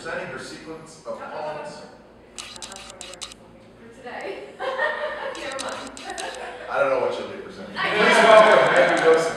presenting her sequence of poems. For today. Never mind. I don't know what she'll be presenting. Please welcome Maggie Rosen.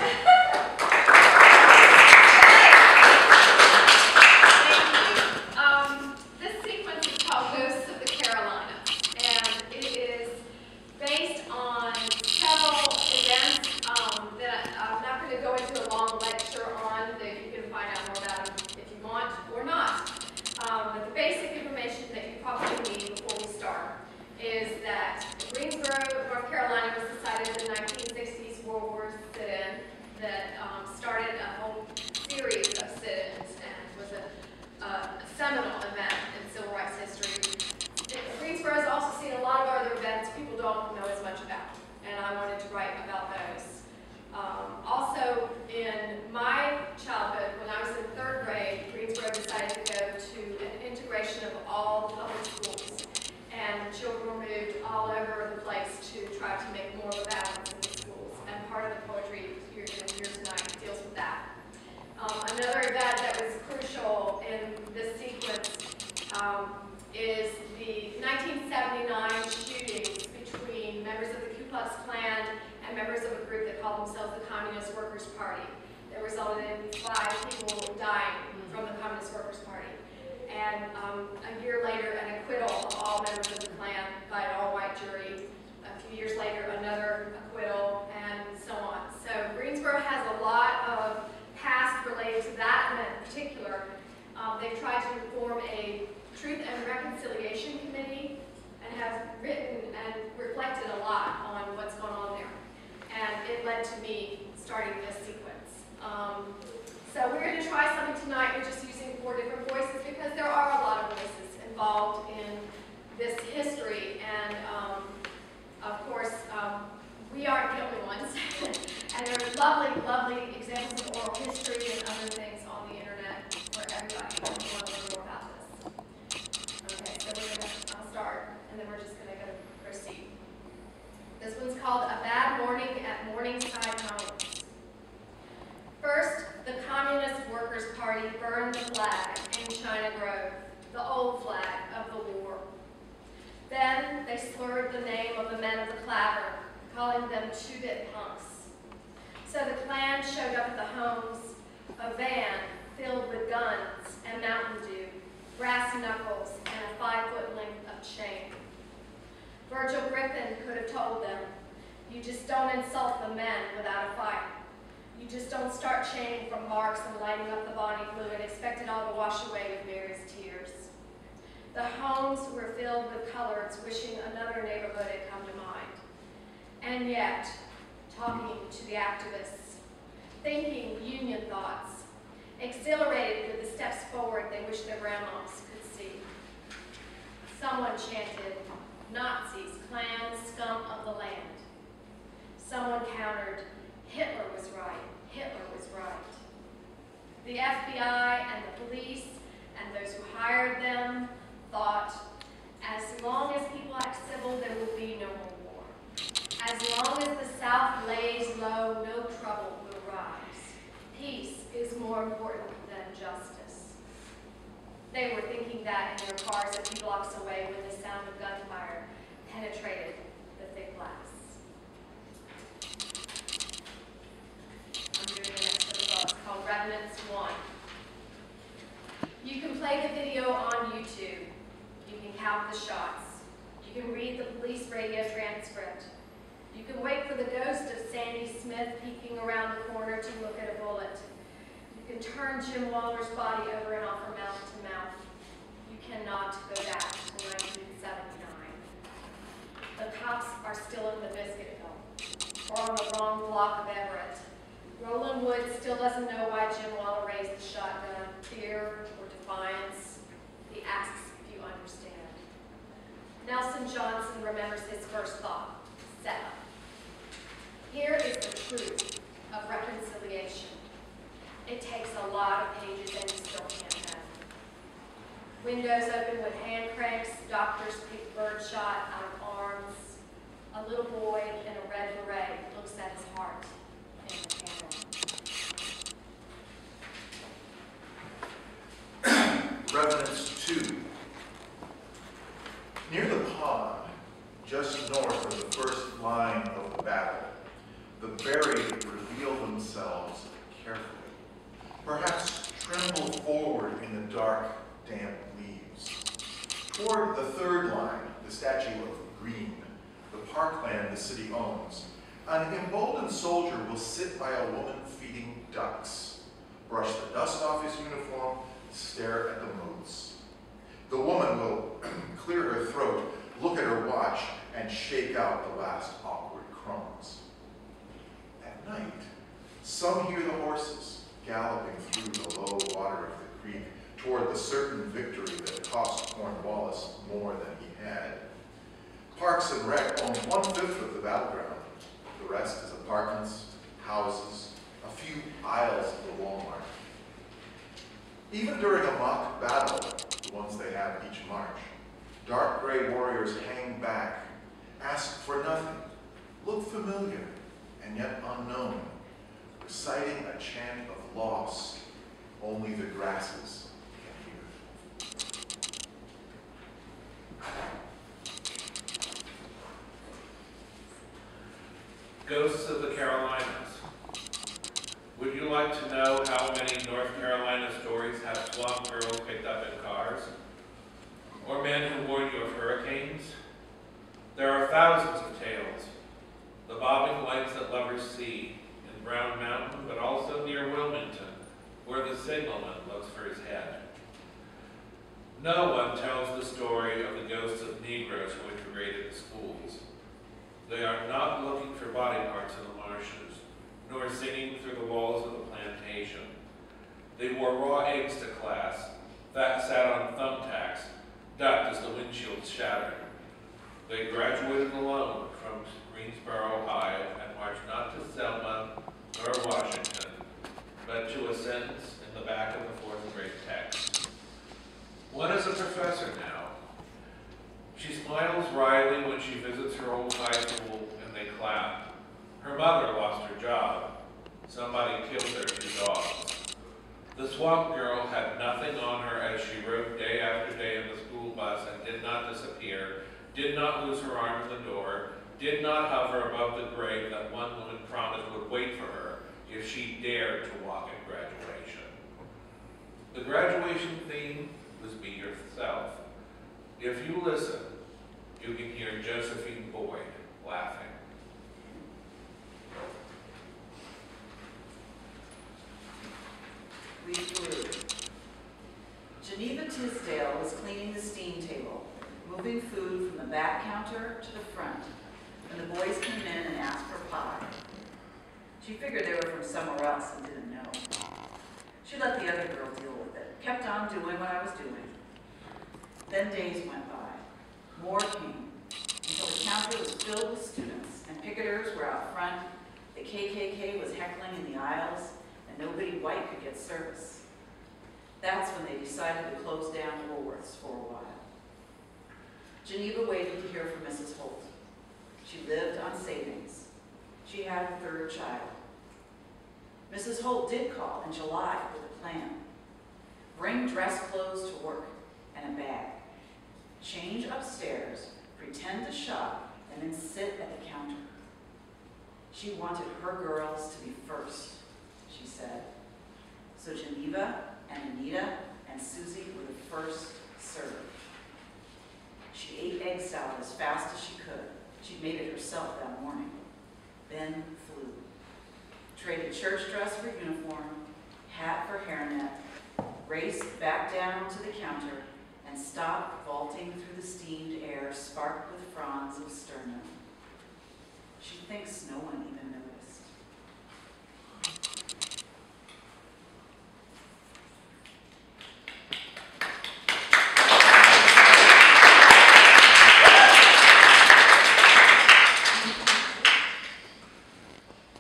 Is the 1979 shootings between members of the Ku Klux Klan and members of a group that called themselves the Communist Workers' Party. That resulted in 5 people dying from the Communist Workers' Party. And a year later, an acquittal of all members of the Klan by an all-white jury. A few years later, another acquittal, and so on. So Greensboro has a lot of past related to that event in particular. They've tried to form a Truth and Reconciliation Committee and have written and reflected a lot on what's going on there. And it led to me starting this sequence. So we're going to try something tonight. We're just using 4 different voices because there are a lot of voices involved in this history. And of course, we aren't the only ones. And there are lovely, lovely examples of oral history and other things on the internet for everybody who wants to learn more about this. Okay, so we're going to start, and then we're just going to proceed. This one's called A Bad Morning at Morningside Homes. First, the Communist Workers' Party burned the flag in China Grove, the old flag of the war. Then they slurred the name of the men of the clapper, calling them 2-bit punks. So the Klan showed up at the homes, a van filled with guns and Mountain Dew, brass knuckles, and a 5-foot length of chain. Virgil Griffin could have told them, you just don't insult the men without a fight. You just don't start chaining from marks and lighting up the body glue and expect it all to wash away with various tears. The homes were filled with coloreds wishing another neighborhood had come to mind. And yet, talking to the activists, thinking union thoughts, exhilarated with the steps forward they wished their grandmoms could see. Someone chanted, Nazis, Klan, scum of the land. Someone countered, Hitler was right, Hitler was right. The FBI and the police and those who hired them thought, as long as people act civil, there will be no more war. As long as the South lays low, no trouble will rise. Peace is more important than justice. They were thinking that in their cars a few blocks away when the sound of gunfire penetrated the thick glass. I'm doing the next one. It's called Revenants 1. You can play the video on YouTube. You can count the shots. You can read the police radio transcript. You can wait for the ghost of Sandy Smith peeking around the corner to look at a bullet. You can turn Jim Waller's body over and offer mouth to mouth. You cannot go back to 1979. The cops are still in the Biscuitville, or on the wrong block of Everett. Roland Wood still doesn't know why Jim Waller raised the shotgun. Fear or defiance? He asks if you understand. Nelson Johnson remembers his first thought, setup. Here is the truth of reconciliation. It takes a lot of pages and you still can't know. Windows open with hand cranks, doctors pick birdshot out of arms. A little boy in a red beret looks at his heart in the camera. Revenants damp leaves. Toward the third line, the statue of Green, the parkland the city owns, an emboldened soldier will sit by a woman feeding ducks, brush the dust off his uniform, stare at the moats. The woman will clear her throat, look at her watch, and shake out the last awkward crumbs. At night, some hear the horses galloping through the low water of the creek toward the certain victory that cost Cornwallis more than he had. Parks and Rec owns 1/5 of the battleground. The rest is apartments, houses, a few aisles of the Walmart. Even during a mock battle, the ones they have each March, dark gray warriors hang back, ask for nothing, look familiar and yet unknown, reciting a chant of loss only the grasses can hear. Ghosts of the Carolinas. Would you like to know how many North Carolina stories have swamp girls picked up in cars? Or men who warn you of hurricanes? There are thousands of tales. The bobbing lights that lovers see in Brown Mountain, but also near Wilmington, where the signalman looks for his head. No one tells the story of the ghosts of Negroes who integrated the schools. They are not looking for body parts in the marshes, nor singing through the walls of the plantation. They wore raw eggs to class, that sat on thumbtacks, ducked as the windshield shattered. They graduated alone from Greensboro, Ohio, and marched not to Selma nor Washington, but to a sentence in the back of the 4th grade text. One is a professor now. She smiles wryly when she visits her old high school and they clap. Her mother lost her job. Somebody killed her 2 dogs. The swamp girl had nothing on her as she rode day after day in the school bus and did not disappear, did not lose her arm in the door, did not hover above the grave that one woman promised would wait for her if she dared to walk at graduation. The graduation theme was be yourself. If you listen, you can hear Josephine Boyd laughing. Read through. Geneva Tisdale was cleaning the steam table, moving food from the back counter to the front, when the boys came in and asked for pie. She figured they were from somewhere else and didn't know. She let the other girl deal with it, kept on doing what I was doing. Then days went by. More came, until the counter was filled with students, and picketers were out front, the KKK was heckling in the aisles, and nobody white could get service. That's when they decided to close down Woolworths for a while. Geneva waited to hear from Mrs. Holt. She lived on savings. She had her 3rd child. Mrs. Holt did call in July with a plan. Bring dress clothes to work and a bag. Change upstairs, pretend to shop, and then sit at the counter. She wanted her girls to be first, she said. So Geneva and Anita and Susie were the first served. She ate egg salad as fast as she could. She'd made it herself that morning. Then flew. Traded church dress for uniform, hat for hairnet, raced back down to the counter, and stopped vaulting through the steamed air sparked with fronds of sternum. She thinks no one even noticed.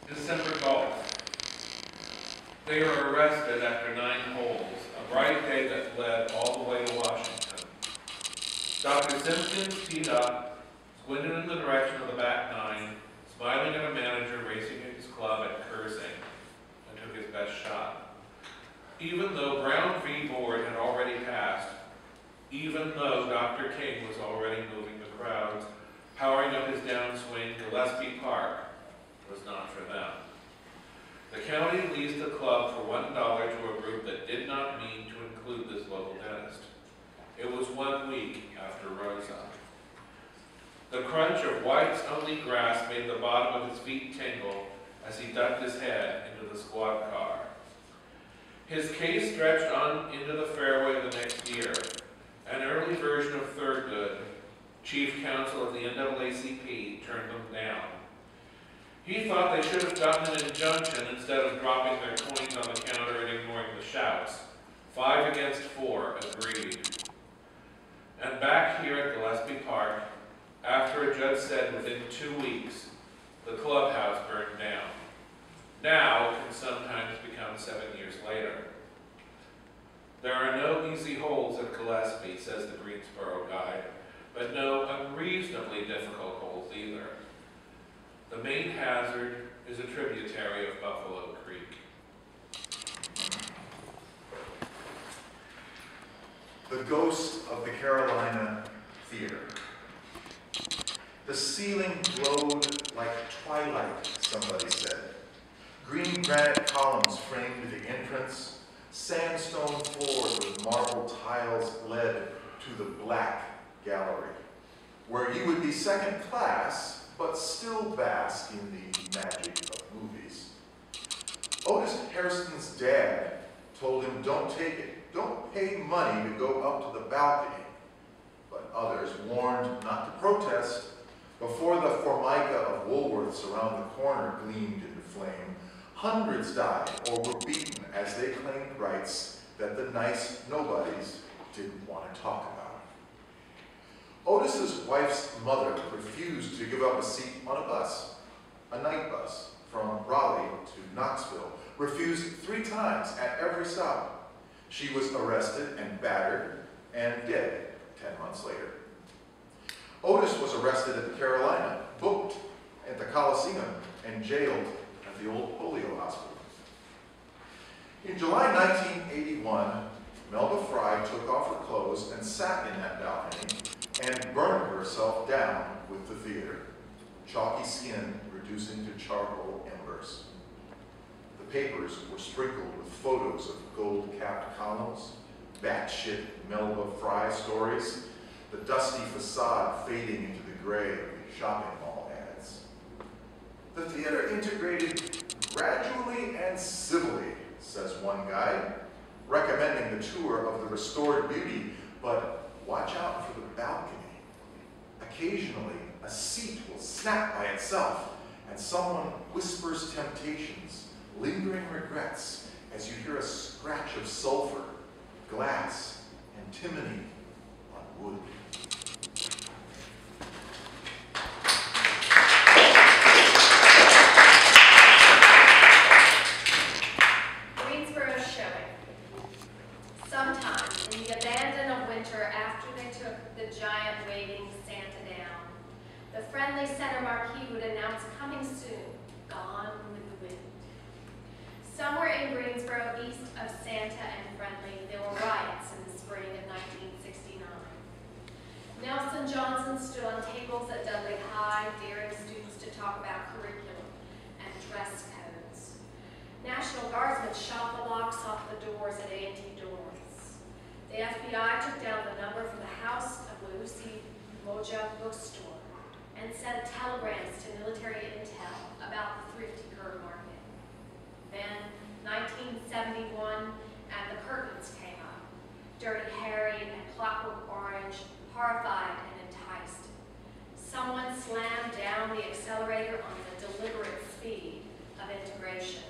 December golf. They were arrested after 9 holes, a bright day that led all the way to Washington. Dr. Simpkins teed up, squinted in the direction of the back 9, smiling at a manager racing his club and cursing, and took his best shot. Even though Brown v. Board had already passed, even though Dr. King was already moving the crowds, powering up his downswing, Gillespie Park was not for them. The county leased the club for $1 to a group that did not mean to include this local dentist. The crunch of whites-only grass made the bottom of his feet tingle as he ducked his head into the squad car. His case stretched on into the fairway the next year. An early version of Thurgood, chief counsel of the NAACP, turned them down. He thought they should have gotten an injunction instead of dropping their coins on the counter and ignoring the shouts. 5 against 4 agreed. And back here at Gillespie Park, after a judge said within 2 weeks, the clubhouse burned down. Now it can sometimes become 7 years later. There are no easy holes at Gillespie, says the Greensboro guide, but no unreasonably difficult holes either. The main hazard is a tributary of Buffalo Creek. The ghost of the Carolina Theater. The ceiling glowed like twilight, somebody said. Green granite columns framed the entrance. Sandstone floors with marble tiles led to the black gallery, where you would be second class, but still bask in the magic of movies. Otis Hairston's dad told him, don't take it. Don't pay money to go up to the balcony. But others warned not to protest. Before the formica of Woolworths around the corner gleamed into flame, hundreds died or were beaten as they claimed rights that the nice nobodies didn't want to talk about. Otis's wife's mother refused to give up a seat on a bus, a night bus from Raleigh to Knoxville, refused 3 times at every stop. She was arrested and battered and dead 10 months later. Otis was arrested at the Carolina, booked at the Coliseum, and jailed at the old polio hospital. In July 1981, Melba Fry took off her clothes and sat in that balcony and burned herself down with the theater, chalky skin reducing to charcoal embers. The papers were sprinkled with photos of gold-capped columns, batshit Melba Fry stories, the dusty facade fading into the gray of the shopping mall ads. The theater integrated gradually and civilly, says one guide, recommending the tour of the restored beauty, but watch out for the balcony. Occasionally, a seat will snap by itself, and someone whispers temptations, lingering regrets, as you hear a scratch of sulfur, glass, antimony on wood. Greensboro's showing. Sometime in the abandon of winter, after they took the giant waving Santa down, the friendly center marquee would announce coming soon, gone with the wind. Somewhere in Greensboro, east of Santa and Friendly, there were riots in the spring of 1969. Nelson Johnson stood on tables at Dudley High, daring students to talk about curriculum and dress codes. National Guardsmen shot the locks off the doors at A&T dorms. The FBI took down the number from the house of Lucy Moja bookstore and sent telegrams to military intel about the thrifty Kerr market. Then, 1971, and the curtains came up. Dirty Harry and Clockwork Orange, horrified and enticed. Someone slammed down the accelerator on the deliberate speed of integration.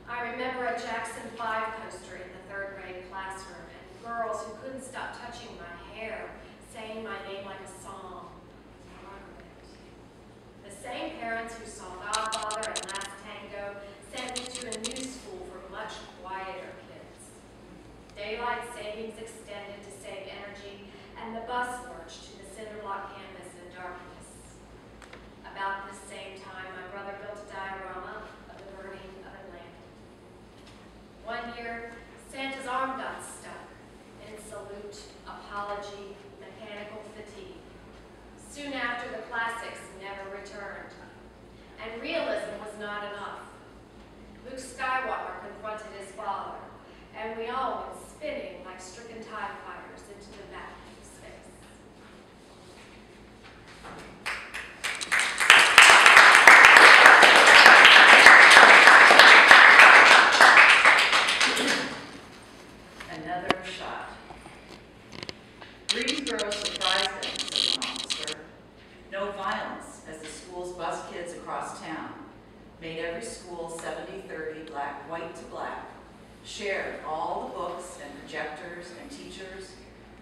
I remember a Jackson 5 poster in the 3rd grade classroom, and girls who couldn't stop touching my hair, saying my name like a song, Margaret. The same parents who saw Godfather and Last Tango sent me to a new school for much quieter kids. Daylight savings extended to save energy, and the bus lurched to the cinderblock campus in darkness. About the same time, my brother built a diorama of the burning of Atlanta. One year, Santa's arm got stuck in salute, apology, mechanical fatigue. Soon after, the classics never returned. And realism was not enough. Luke Skywalker confronted his father, and we all went spinning like stricken tigers.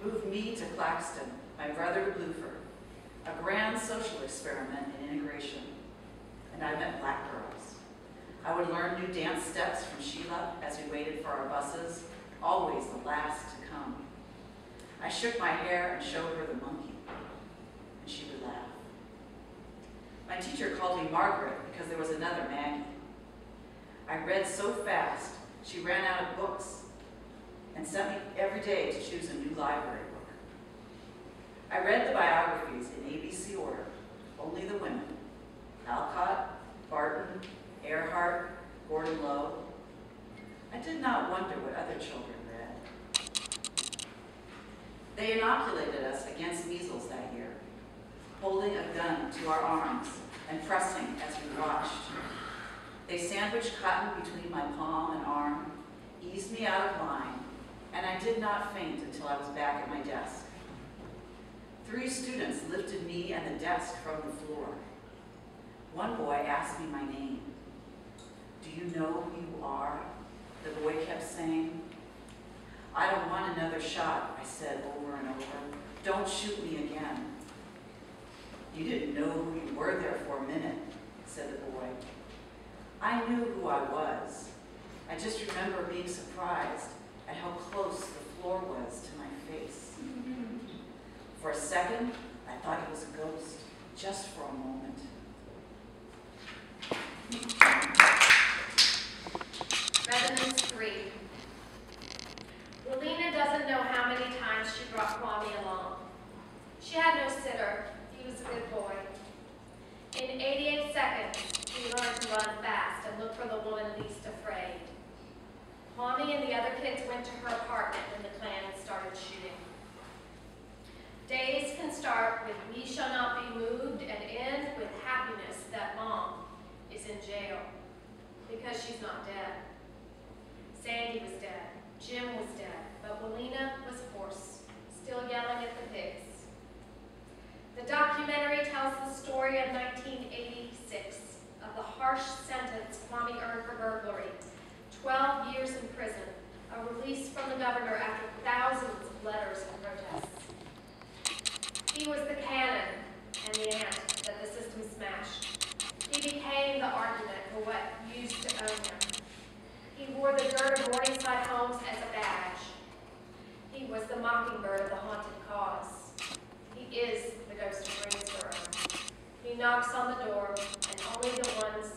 moved me to Claxton, my brother to Blueford, a grand social experiment in integration. And I met black girls. I would learn new dance steps from Sheila as we waited for our buses, always the last to come. I shook my hair and showed her the monkey, and she would laugh. My teacher called me Margaret because there was another Maggie. I read so fast, she ran out of books and sent me every day to choose a new library book. I read the biographies in ABC order, only the women: Alcott, Barton, Earhart, Gordon Lowe. I did not wonder what other children read. They inoculated us against measles that year, holding a gun to our arms and pressing as we watched. They sandwiched cotton between my palm and arm, eased me out of line, and I did not faint until I was back at my desk. 3 students lifted me and the desk from the floor. One boy asked me my name. "Do you know who you are?" the boy kept saying. "I don't want another shot," I said over and over. "Don't shoot me again." "You didn't know who you were there for a minute," said the boy. I knew who I was. I just remember being surprised at how close the floor was to my face. For a second, I thought he was a ghost, just for a moment. Resonance 3. Lena doesn't know how many times she brought Kwame along. She had no sitter. He was a good boy. In 88 seconds, he learned to run fast and look for the woman least afraid. Kwame and the other kids went to her apartment when the Klan started shooting. Days can start with "we shall not be moved" and end with happiness that Mom is in jail because she's not dead. Sandy was dead, Jim was dead, but Walina was hoarse, still yelling at the pigs. The documentary tells the story of 1986, of the harsh sentence Kwame earned for burglary, 12 years in prison, a release from the governor after thousands of letters and protests. He was the cannon and the ant that the system smashed. He became the argument for what used to own him. He wore the dirt of Morningside homes as a badge. He was the mockingbird of the haunted cause. He is the ghost of Greensboro. He knocks on the door, and only the ones